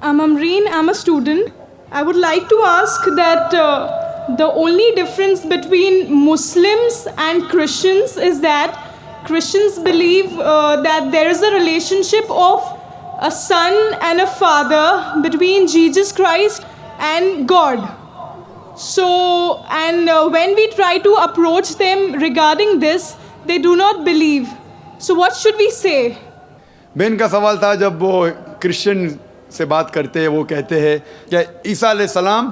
I'm Amreen, I'm a student. I would like to ask that the only difference between Muslims and Christians is that Christians believe that there is a relationship of a son and a father between Jesus Christ and God. So, and when we try to approach them regarding this, they do not believe. So what should we say? बहन का सवाल था, जब वो Christian से बात करते हैं वो कहते हैं कि ईसा अलैहिस्सलाम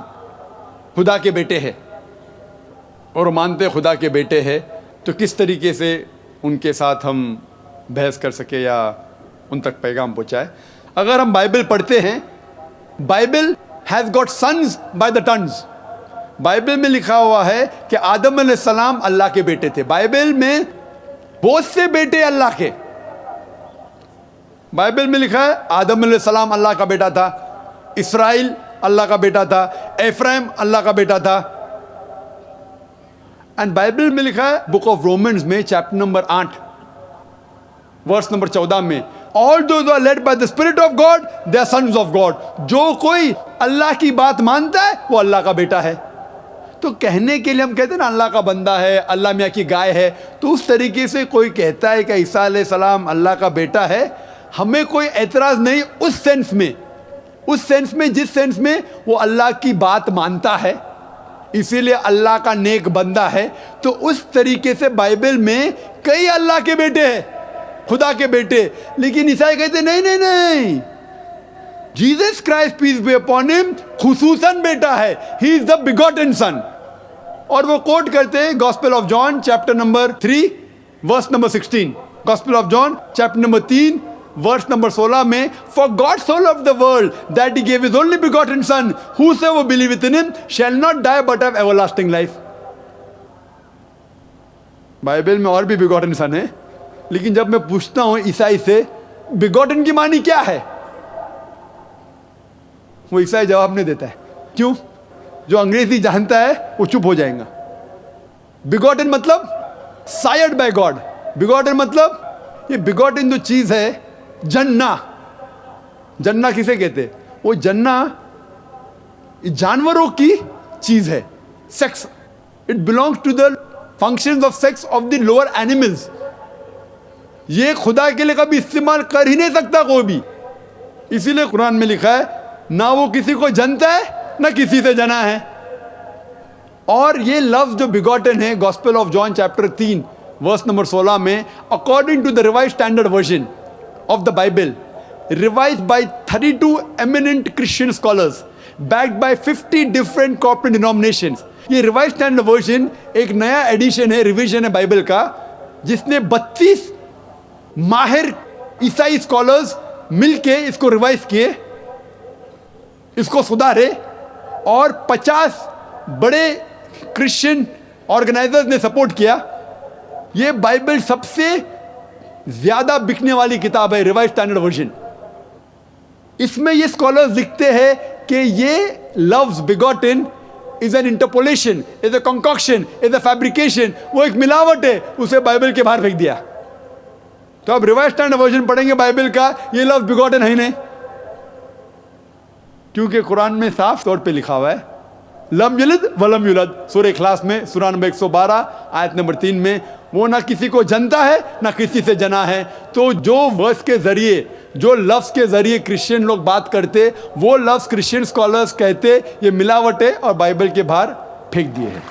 खुदा के बेटे हैं और मानते खुदा के बेटे हैं, तो किस तरीके से उनके साथ हम बहस कर सके या उन तक पैगाम पहुँचाए। अगर हम बाइबल पढ़ते हैं, Bible has got sons by the tons. Bible में लिखा हुआ है कि आदम अलैहिस्सलाम अल्लाह के बेटे थे। बाइबल में बहुत से बेटे अल्लाह के, बाइबल में लिखा है आदम अलैहिस्सलाम अल्लाह का बेटा था, इसराइल अल्लाह का बेटा था, एफ्राइम अल्लाह का बेटा था। एंड बाइबल में लिखा है बुक ऑफ रोमन्स में चैप्टर नंबर 8 वर्स नंबर 14 में, all those are led by the spirit of God they are sons of God. जो कोई अल्लाह की बात मानता है वो अल्लाह का बेटा है। तो कहने के लिए हम कहते हैं ना अल्लाह का बंदा है, अल्लाह मियाँ की गाय है, तो उस तरीके से कोई कहता है कि ईसा अलैहिस्सलाम अल्लाह का बेटा है, हमें कोई एतराज़ नहीं उस सेंस में जिस सेंस में वो अल्लाह की बात मानता है, इसीलिए अल्लाह का नेक बंदा है। तो उस तरीके से बाइबल में कई अल्लाह के बेटे हैं, खुदा के बेटे, लेकिन ईसाई कहते नहीं नहीं नहीं, Jesus Christ peace be upon him खुसूसन बेटा है, he is the begotten son. और वो कोट करते हैं gospel of John chapter number 3 verse number 16, gospel of John chapter number 3 verse number 16 में, for God so loved the world that he gave his only begotten son whosoever believeth in him shall not die but have everlasting life। Bible में और भी begotten सन है, लेकिन जब मैं पूछता हूं ईसाई से बिगॉटन की मानी क्या है, वो ईसाई जवाब नहीं देता है। क्यों? जो अंग्रेजी जानता है वो चुप हो जाएगा। बिगॉटन मतलब सायर्ड बाय गॉड। बिगॉटन मतलब ये बिगॉटन जो चीज है, जन्ना, जन्ना किसे कहते हैं? वो जन्ना जानवरों की चीज है, sex, it belongs to the functions of sex of the lower animals. ये खुदा के लिए कभी इस्तेमाल कर ही नहीं सकता कोई भी, इसीलिए कुरान में लिखा है ना वो किसी को जनता है ना किसी से जना है। और ये लफ्ज जो बिगॉटन है gospel of John chapter 3 verse number 16 में, according to the revised standard version of the Bible, revised by 32 eminent Christian scholars, backed by 50 different corporate denominations. ये रिवाइज्ड स्टैंडर्ड वर्जन एक नया एडिशन है, रिवीजन है Bible का, जिसने 32 माहिर ईसाई स्कॉलर्स मिलके इसको रिवाइज किए, इसको सुधारे, और 50 बड़े क्रिश्चियन ऑर्गेनाइजर्स ने सपोर्ट किया। ये बाइबल सबसे ज्यादा बिकने वाली किताब है, रिवाइज्ड स्टैंडर्ड वर्जन। इसमें ये स्कॉलर्स लिखते हैं कि ये लफ्ज begotten is an interpolation, is a concoction, is a fabrication, वो एक मिलावट है, उसे बाइबल के बाहर फेंक दिया। तो अब रिवाइज्ड स्टैंडर्ड वर्जन पढ़ेंगे बाइबल का, ये लफ्ज बिगॉटन है ही नहीं, क्योंकि कुरान में साफ तौर पे लिखा हुआ है लम यलिद वलम युलद। सूरह इखलास में सूरा नंबर 112 आयत नंबर 3 में, वो ना किसी को जनता है ना किसी से जना है। तो जो वर्स के जरिए, जो लफ्ज के जरिए क्रिश्चियन लोग बात करते, वो लफ्ज क्रिश्चियन स्कॉलर्स कहते ये मिलावट है और बाइबल के बाहर फेंक दिए हैं।